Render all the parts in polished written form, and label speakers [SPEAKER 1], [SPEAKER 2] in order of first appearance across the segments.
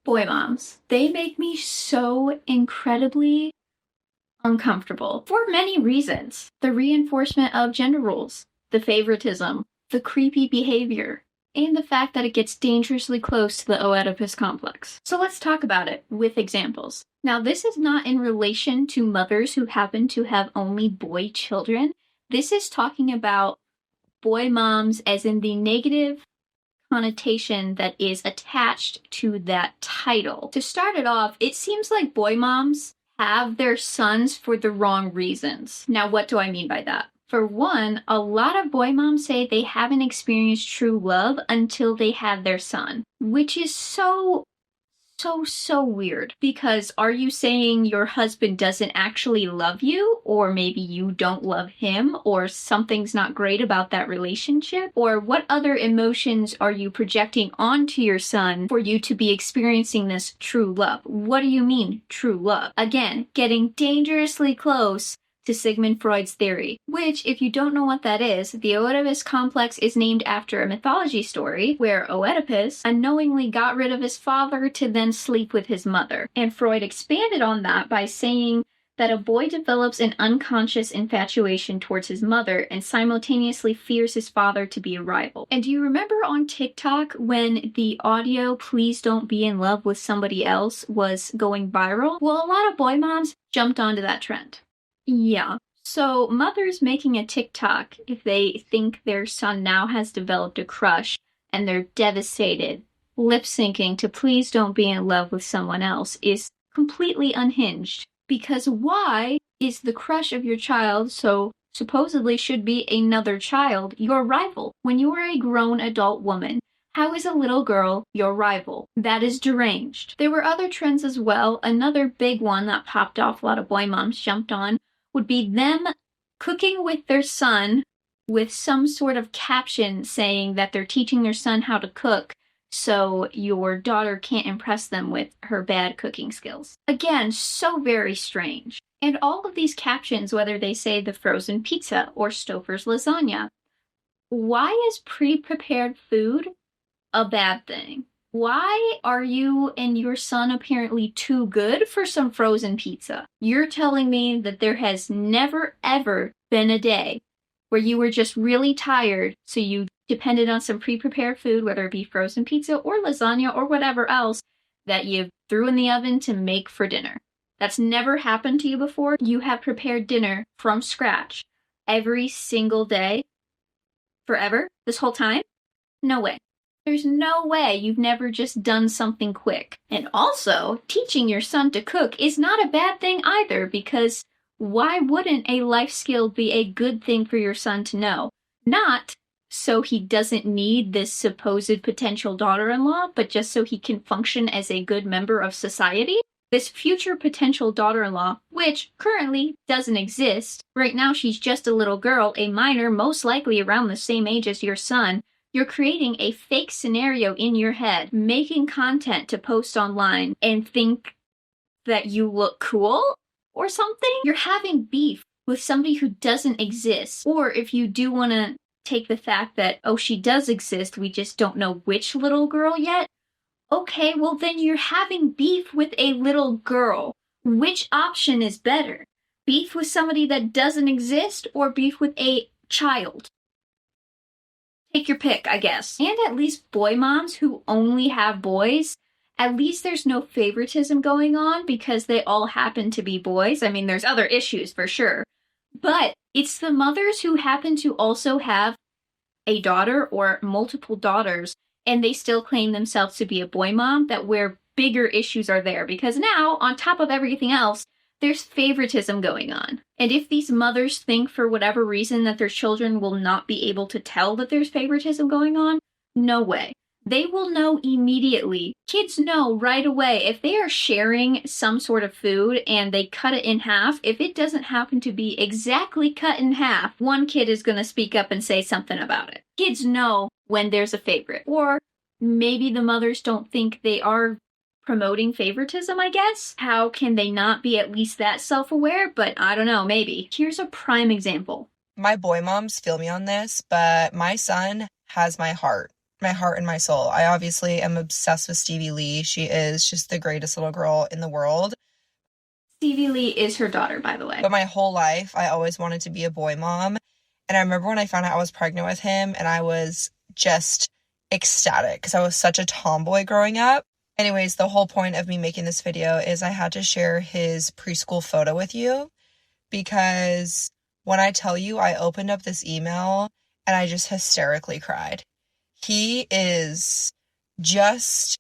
[SPEAKER 1] Boy moms. They make me so incredibly uncomfortable for many reasons. The reinforcement of gender roles, the favoritism, the creepy behavior, and the fact that it gets dangerously close to the Oedipus complex. So let's talk about it with examples. Now, this is not in relation to mothers who happen to have only boy children. This is talking about boy moms as in the negative connotation that is attached to that title. To start it off, it seems like boy moms have their sons for the wrong reasons. Now, what do I mean by that? For one, a lot of boy moms say they haven't experienced true love until they had their son, which is so weird. Because are you saying your husband doesn't actually love you? Or maybe you don't love him? Or something's not great about that relationship? Or what other emotions are you projecting onto your son for you to be experiencing this true love? What do you mean, true love? Again, getting dangerously close to Sigmund Freud's theory, which, if you don't know what that is, the Oedipus complex is named after a mythology story where Oedipus unknowingly got rid of his father to then sleep with his mother. And Freud expanded on that by saying that a boy develops an unconscious infatuation towards his mother and simultaneously fears his father to be a rival. And do you remember on TikTok when the audio "Please Don't Be in Love with Somebody Else" was going viral? Well, a lot of boy moms jumped onto that trend. Yeah. So mothers making a TikTok if they think their son now has developed a crush and they're devastated, lip syncing to "Please Don't Be in Love with Someone Else" is completely unhinged. Because why is the crush of your child, so supposedly should be another child, your rival? When you are a grown adult woman, how is a little girl your rival? That is deranged. There were other trends as well. Another big one that popped off, a lot of boy moms jumped on, would be them cooking with their son with some sort of caption saying that they're teaching their son how to cook so your daughter can't impress them with her bad cooking skills. Again, so very strange. And all of these captions, whether they say the frozen pizza or Stouffer's lasagna, why is pre-prepared food a bad thing? Why are you and your son apparently too good for some frozen pizza? You're telling me that there has never, ever been a day where you were just really tired, so you depended on some pre-prepared food, whether it be frozen pizza or lasagna or whatever else, that you threw in the oven to make for dinner. That's never happened to you before. You have prepared dinner from scratch every single day, forever, this whole time? No way. There's no way you've never just done something quick. And also, teaching your son to cook is not a bad thing either, because why wouldn't a life skill be a good thing for your son to know? Not so he doesn't need this supposed potential daughter-in-law, but just so he can function as a good member of society. This future potential daughter-in-law, which currently doesn't exist. Right now she's just a little girl, a minor, most likely around the same age as your son. You're creating a fake scenario in your head, making content to post online and think that you look cool or something. You're having beef with somebody who doesn't exist. Or if you do want to take the fact that, oh, she does exist, we just don't know which little girl yet. Okay, well then you're having beef with a little girl. Which option is better? Beef with somebody that doesn't exist or beef with a child? Take your pick, I guess. And at least boy moms who only have boys, at least there's no favoritism going on because they all happen to be boys. I mean, there's other issues for sure. But it's the mothers who happen to also have a daughter or multiple daughters, and they still claim themselves to be a boy mom, that where bigger issues are there. Because now, on top of everything else, there's favoritism going on. And if these mothers think for whatever reason that their children will not be able to tell that there's favoritism going on, no way. They will know immediately. Kids know right away if they are sharing some sort of food and they cut it in half, if it doesn't happen to be exactly cut in half, one kid is going to speak up and say something about it. Kids know when there's a favorite. Or maybe the mothers don't think they are promoting favoritism, I guess. How can they not be at least that self-aware? But I don't know, maybe. Here's a prime example.
[SPEAKER 2] My boy moms feel me on this, but my son has my heart. my heart and my soul. I obviously am obsessed with Stevie Lee. She is just the greatest little girl in the world.
[SPEAKER 1] Stevie Lee is her daughter, by the way.
[SPEAKER 2] But my whole life, I always wanted to be a boy mom. And I remember when I found out I was pregnant with him, and I was just ecstatic because I was such a tomboy growing up. Anyways, the whole point of me making this video is I had to share his preschool photo with you, because when I tell you, I opened up this email and I just hysterically cried. He is just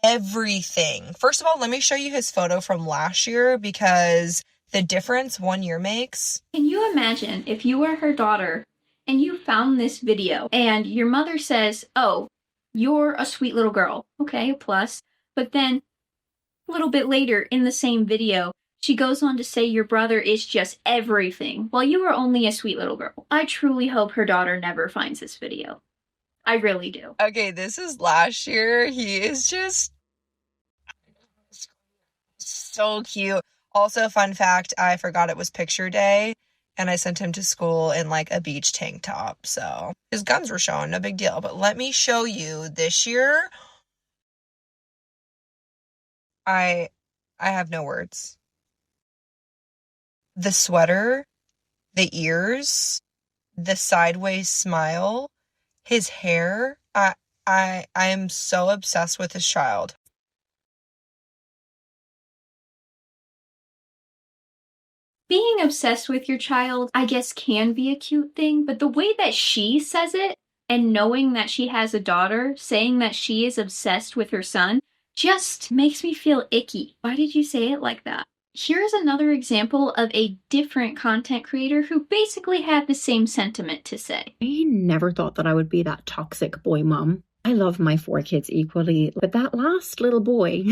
[SPEAKER 2] everything. First of all, let me show you his photo from last year, because the difference 1 year makes.
[SPEAKER 1] Can you imagine if you were her daughter and you found this video and your mother says, oh, you're a sweet little girl. Okay, a plus. But then a little bit later in the same video, she goes on to say your brother is just everything, while you were only a sweet little girl. I truly hope her daughter never finds this video. I really do.
[SPEAKER 2] Okay, this is last year. He is just so cute. Also, fun fact, I forgot it was picture day, and I sent him to school in like a beach tank top. So his guns were showing, no big deal. But let me show you this year. I have no words. The sweater, the ears, the sideways smile, his hair. I am so obsessed with this child.
[SPEAKER 1] Being obsessed with your child, I guess, can be a cute thing, but the way that she says it, and knowing that she has a daughter, saying that she is obsessed with her son, just makes me feel icky. Why did you say it like that? Here's another example of a different content creator who basically had the same sentiment to say.
[SPEAKER 3] I never thought that I would be that toxic boy mom. I love my 4 kids equally, but that last little boy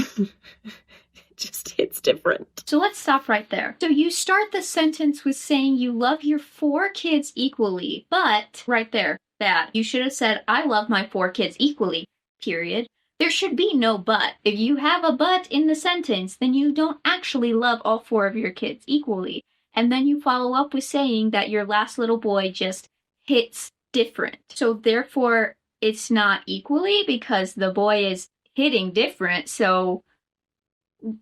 [SPEAKER 3] just hits different.
[SPEAKER 1] So let's stop right there. So you start the sentence with saying you love your 4 kids equally, but right there, bad. You should have said, I love my 4 kids equally, period. There should be no but. If you have a but in the sentence, then you don't actually love all 4 of your kids equally. And then you follow up with saying that your last little boy just hits different. So therefore, it's not equally because the boy is hitting different. So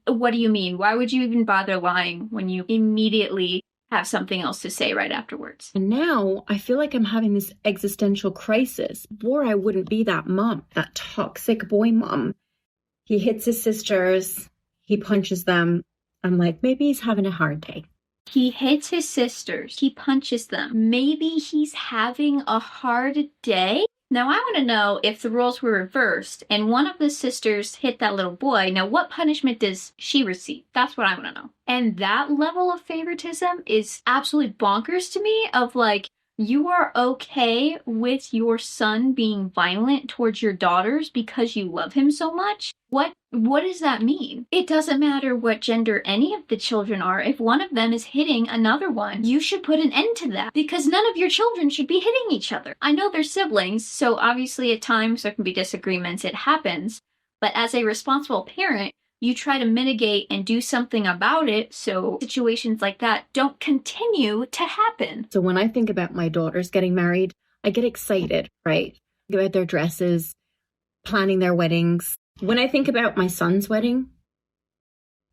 [SPEAKER 1] what do you mean? Why would you even bother lying when you immediately have something else to say right afterwards?
[SPEAKER 3] And now I feel like I'm having this existential crisis. Before I wouldn't be that mom, that toxic boy mom. He hits his sisters, he punches them. I'm like, maybe he's having a hard day.
[SPEAKER 1] He hits his sisters, he punches them. Maybe he's having a hard day? Now I want to know, if the roles were reversed and one of the sisters hit that little boy, now what punishment does she receive? That's what I want to know. And that level of favoritism is absolutely bonkers to me, of like, you are okay with your son being violent towards your daughters because you love him so much? What does that mean? It doesn't matter what gender any of the children are. If one of them is hitting another one, you should put an end to that, because none of your children should be hitting each other. I know they're siblings, so obviously at times there can be disagreements. It happens. But as a responsible parent, you try to mitigate and do something about it so situations like that don't continue to happen.
[SPEAKER 3] So when I think about my daughters getting married, I get excited, right? Think about their dresses, planning their weddings. When I think about my son's wedding,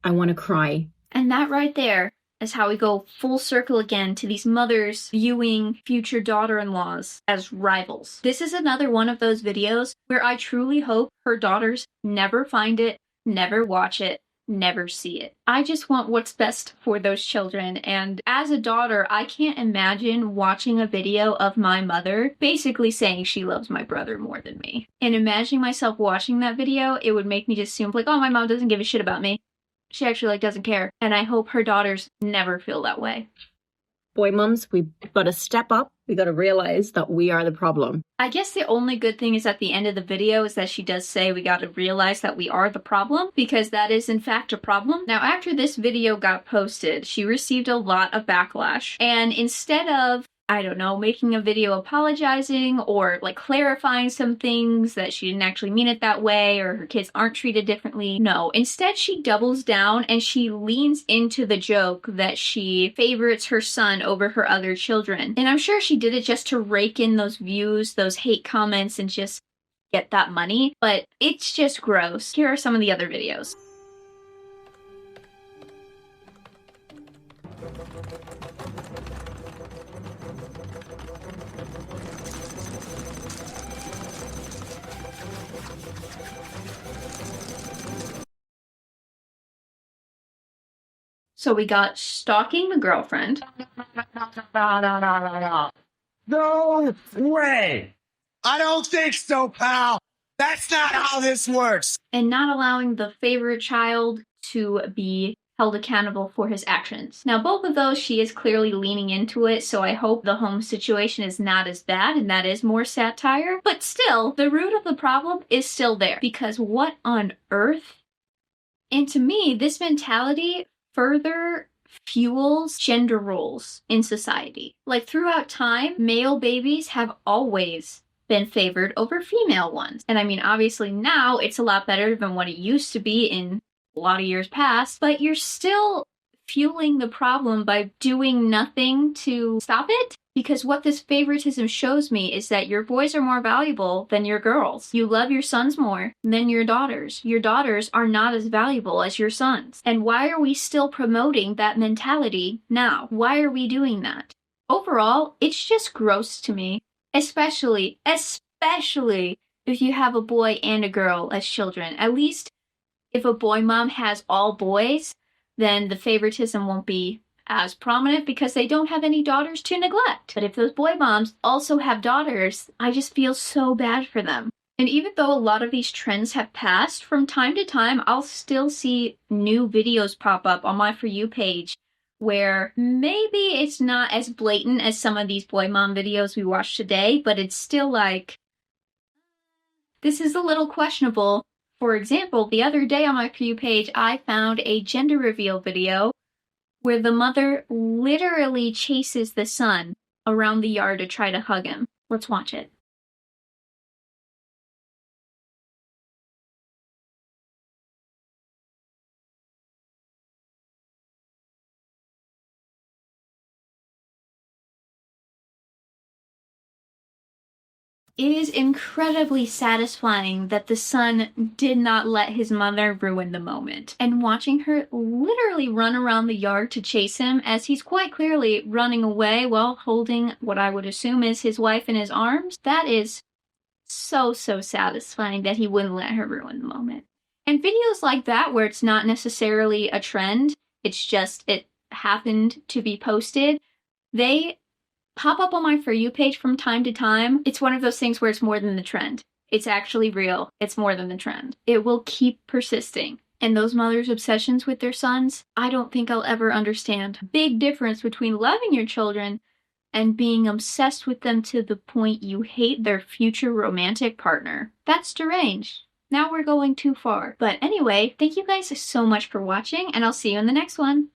[SPEAKER 3] I want to cry.
[SPEAKER 1] And that right there is how we go full circle again to these mothers viewing future daughter-in-laws as rivals. This is another one of those videos where I truly hope her daughters never find it, never watch it, never see it. I just want what's best for those children, and as a daughter, I can't imagine watching a video of my mother basically saying she loves my brother more than me. And imagining myself watching that video, it would make me just assume like, oh, my mom doesn't give a shit about me. She actually like doesn't care. And I hope her daughters never feel that way.
[SPEAKER 3] Boy mums, we've got to step up. We got to realize that we are the problem.
[SPEAKER 1] I guess the only good thing is at the end of the video is that she does say we got to realize that we are the problem, because that is in fact a problem. Now, after this video got posted, she received a lot of backlash. And instead of, I don't know, making a video apologizing or like clarifying some things that she didn't actually mean it that way or her kids aren't treated differently. No, instead she doubles down and she leans into the joke that she favorites her son over her other children. And I'm sure she did it just to rake in those views, those hate comments, and just get that money, but it's just gross. Here are some of the other videos. So we got stalking the girlfriend.
[SPEAKER 4] No way! I don't think so, pal! That's not how this works!
[SPEAKER 1] And not allowing the favorite child to be held accountable for his actions. Now, both of those, she is clearly leaning into it, so I hope the home situation is not as bad, and that is more satire. But still, the root of the problem is still there, because what on earth? And to me, this mentality further fuels gender roles in society. Like, throughout time, male babies have always been favored over female ones. And I mean, obviously now it's a lot better than what it used to be in a lot of years past, but you're still fueling the problem by doing nothing to stop it. Because what this favoritism shows me is that your boys are more valuable than your girls. You love your sons more than your daughters. Your daughters are not as valuable as your sons. And why are we still promoting that mentality now? Why are we doing that? Overall, it's just gross to me. Especially if you have a boy and a girl as children. At least if a boy mom has all boys, then the favoritism won't be as prominent because they don't have any daughters to neglect. But if those boy moms also have daughters, I just feel so bad for them. And even though a lot of these trends have passed, from time to time, I'll still see new videos pop up on my For You page where maybe it's not as blatant as some of these boy mom videos we watched today, but it's still like, this is a little questionable. For example, the other day on my For You page, I found a gender reveal video where the mother literally chases the son around the yard to try to hug him. Let's watch it. It is incredibly satisfying that the son did not let his mother ruin the moment. And watching her literally run around the yard to chase him as he's quite clearly running away while holding what I would assume is his wife in his arms, that is so satisfying that he wouldn't let her ruin the moment. And videos like that where it's not necessarily a trend, it's just it happened to be posted, they pop up on my For You page from time to time. It's one of those things where it's more than the trend. It's actually real. It's more than the trend. It will keep persisting. And those mothers' obsessions with their sons, I don't think I'll ever understand. Big difference between loving your children and being obsessed with them to the point you hate their future romantic partner. That's deranged. Now we're going too far. But anyway, thank you guys so much for watching, and I'll see you in the next one.